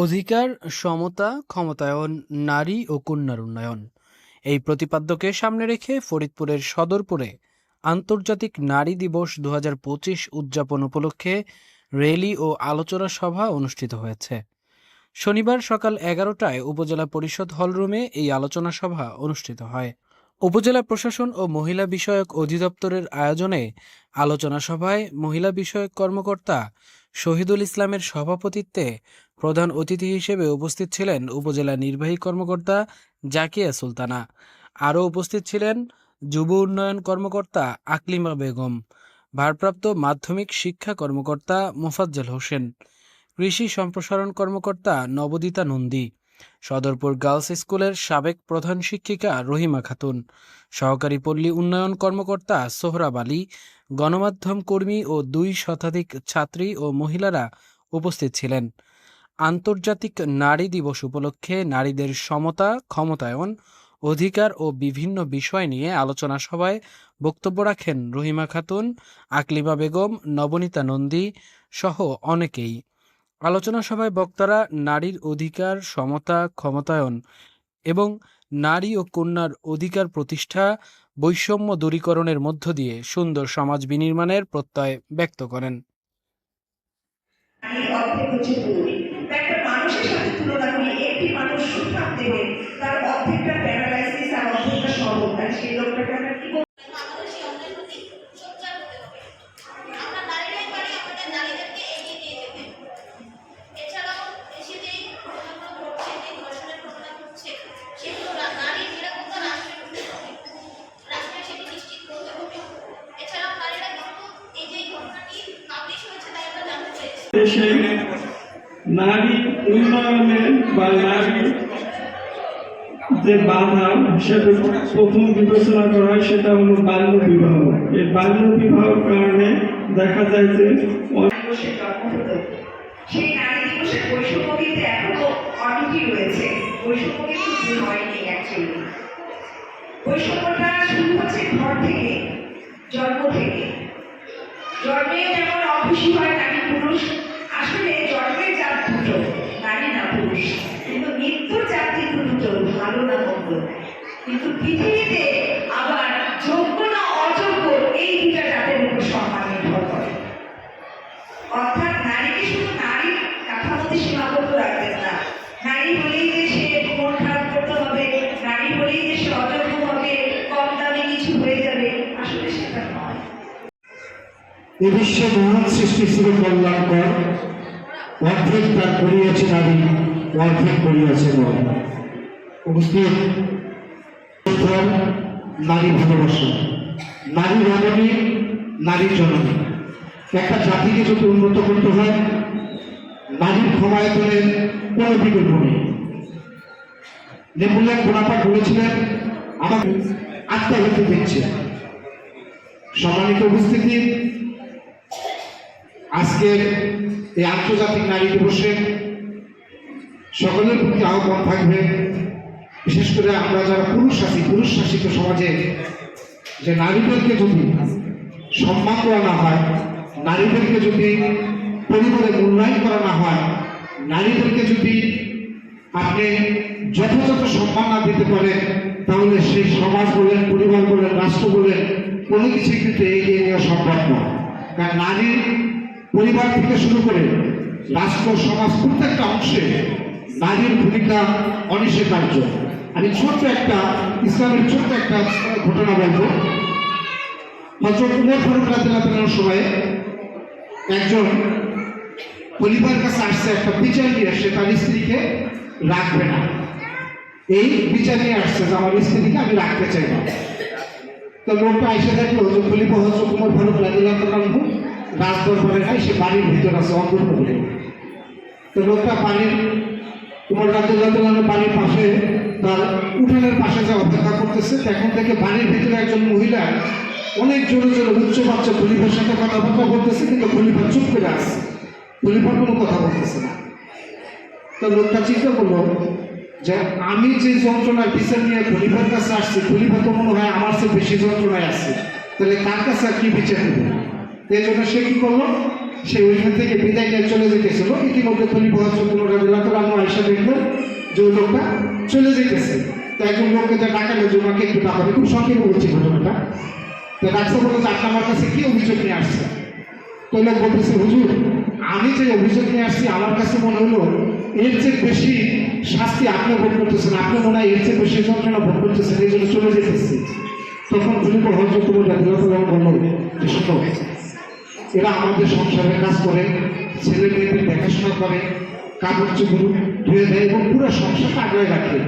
অধিকার, সমতা, ক্ষমতায়ন, নারী ও কন্যার উন্নয়ন এই প্রতিপাদ্যকে সামনে রেখে ফরিদপুরের সদরপুরে আন্তর্জাতিক নারী দিবস 2025 উদযাপন উপলক্ষে র্যালি ও আলোচনা সভা অনুষ্ঠিত হয়েছে। শনিবার সকাল 11টায় উপজেলা পরিষদ হলরুমে এই আলোচনা সভা অনুষ্ঠিত হয়। উপজেলা প্রশাসন ও মহিলা বিষয়ক অধিদপ্তরের আয়োজনে আলোচনা সভায় মহিলা বিষয়ক কর্মকর্তা শহীদুল ইসলামের সভাপতিত্বে প্রধান অতিথি হিসেবে উপস্থিত ছিলেন উপজেলা নির্বাহী কর্মকর্তা জাকিয়া সুলতানা। আরও উপস্থিত ছিলেন যুব উন্নয়ন কর্মকর্তা আকলিমা বেগম, ভারপ্রাপ্ত মাধ্যমিক শিক্ষা কর্মকর্তা মোফাজ্জল হোসেন, কৃষি সম্প্রসারণ কর্মকর্তা নবদিতা নন্দী, সদরপুর গার্লস স্কুলের সাবেক প্রধান শিক্ষিকা রহিমা খাতুন, সহকারী পল্লী উন্নয়ন কর্মকর্তা সোহরাব আলী, গণমাধ্যম কর্মী ও 2 শতাধিক ছাত্রী ও মহিলারা উপস্থিত ছিলেন। আন্তর্জাতিক নারী দিবস উপলক্ষে নারীদের সমতা, ক্ষমতায়ন, অধিকার ও বিভিন্ন বিষয় নিয়ে আলোচনা সভায় বক্তব্য রাখেন রহিমা খাতুন, আকলিমা বেগম, নবনীতা নন্দী সহ অনেকেই। আলোচনা সভায় বক্তারা নারীর অধিকার, সমতা, ক্ষমতায়ন এবং নারী ও কন্যার অধিকার প্রতিষ্ঠা, বৈষম্য দূরীকরণের মধ্য দিয়ে সুন্দর সমাজ বিনির্মাণের প্রত্যয় ব্যক্ত করেন। দেশে নারী উন্নয়নে বা নারী যে বাধা হিসেবে প্রথম বিবেচনা করা হয় সেটা হলো বাল্য বিবাহ। এই বাল্য বিবাহের কারণে দেখা যায় যে সেই নারী দিবসের বৈষম্য কিন্তু এখনো অনেকই রয়েছে। বৈষম্য কিন্তু দূর হয়নি। অ্যাকচুয়ালি বৈষম্যটা শুরু হচ্ছে ঘর থেকে, জন্ম থেকে। জন্মে যেমন অখুশি হয় নারী পুরুষ, আসলে জন্মের জাত দুটো, নারী না পুরুষ, কিন্তু মৃত্যুর জাত কিন্তু দুটো, ভালো না মন্দ। কিন্তু পৃথিবীতে আবার যোগ্য না অযোগ্য এই দুটা জাতের উপর সম্মান নির্ভর করে। অর্থাৎ নারীকে শুধু নারীর কাঠামোতে সীমাবদ্ধ রাখবেন না। নারী হলেই যে সে মন খারাপ করতে হবে, নারী হলেই যে সে অযোগ্য হবে, কম দামে কিছু হয়ে যাবে, আসলে সেটা নয়। এ বিশ্বে মহান সৃষ্টি ছিল কল্যাণকর, অর্ধেক তার করিয়াছে নারী, অর্ধেক করিয়াছে নর। উপস্থিত নারী ভালোবাসা, নারী রমণী, নারী জননী। একটা জাতিকে যদি উন্নত করতে হয়, নারীর ক্ষমায়তনের কোনো বিকল্প নেই। নেপোলিয়ন বোনাপার্ট বলেছিলেন, আমাকে আত্মহত্যা দিচ্ছে। সম্মানিত উপস্থিতি, আজকের এই আন্তর্জাতিক নারী দিবসে সকলের প্রতি আহ্বান থাকবে, বিশেষ করে আমরা যারা পুরুষ শাসিত সমাজে, যে নারীদেরকে যদি সম্মান করা না হয়, নারীদেরকে যদি পরিবারে মূল্যায়ন করা না হয়, নারীদেরকে যদি আপনি যথাযথ সম্মান না দিতে পারেন, তাহলে সেই সমাজ বলেন, পরিবার বলেন, রাষ্ট্র বলেন, কোনো কিছু কিন্তু এগিয়ে নেওয়া সম্ভব নয়। কারণ নারী পরিবার থেকে শুরু করে রাষ্ট্র, সমাজ প্রত্যেকটা অংশে নারীর ভূমিকা অনস্বীকার্য। আমি ইসলামের ছোট্ট একটা ঘটনা বলবো। হযরত উমর ফারুক রাদিয়াল্লাহু আনহুর সময়ে একজন পরিবারের কাছে আসছে, একটা বিচার নিয়ে আসছে, তার স্ত্রীকে রাখবে না। এই বিচার নিয়ে আসছে যে আমার স্ত্রীকে আমি রাখতে চাই না। তো লোকটা এসে দেখলো যে খলিফা হযরত উমর ফারুক রাদিয়াল্লাহু আনহু রাজদরবারে নাই, সে বাড়ির ভিতর আছে অন্তর্ভুক্ত। তো লোকটা উমর রাদিয়াল্লাহু আনহু বাড়ির পাশে, তার উঠানের পাশে যা অপেক্ষা করতেছে। এখন থেকে বাড়ির ভিতরে একজন মহিলা অনেক জোরে জোরে উচ্চ বাচ্চা খলিফার সাথে কথাবার্তা বলতেছে, কিন্তু খলিফা চুপ করে আসছে, খলিফা কোনো কথা বলতেছে না। তো লোকটা চিন্তা করলো যে আমি যে যন্ত্রণার বিচার নিয়ে খলিফার কাছে আসছি, খলিফা তো মনে হয় আমার চেয়ে বেশি যন্ত্রণায় আসছে, তাহলে তার কাছে আর কি বিচার দেবে। এই জন্য সে কি করলো, সে ওইখান থেকে বিদায় নিয়ে চলে যেতেছিল। ইতিমধ্যে খলিফা হযরত ওমর রাদিয়াল্লাহু তাআলা আয়েশা দেখলেন যে ওই লোকটা চলে যেতেছে। তো একজন লোককে যা ডাকালো যে ওনাকে একটু ডাকাবে, খুব সংক্ষেপে বলছি ঘটনাটা। তো ডাকছে, বললো যে আপনি আমার কাছে কি অভিযোগ নিয়ে আসছেন? তো লোক বলতেছে, হুজুর আমি যে অভিযোগ নিয়ে আসছি আমার কাছে মনে হলো এর চেয়ে বেশি শাস্তি আপনি ভোগ করতেছেন, আপনি মনে হয় এর চেয়ে বেশি যন্ত্রণা ভোগ করতেছেন, এই জন্য চলে যেতেছি। তখন খলিফা হযরত ওমর রাদিয়াল্লাহু তাআলা বলল যে শোনো, এরা আমাদের সংসারের কাজ করে, ছেলে মেয়েদের দেখাশোনা করে, কাপড় চোপড় ধুয়ে দেয় এবং পুরো সংসারটা আগলে রাখে।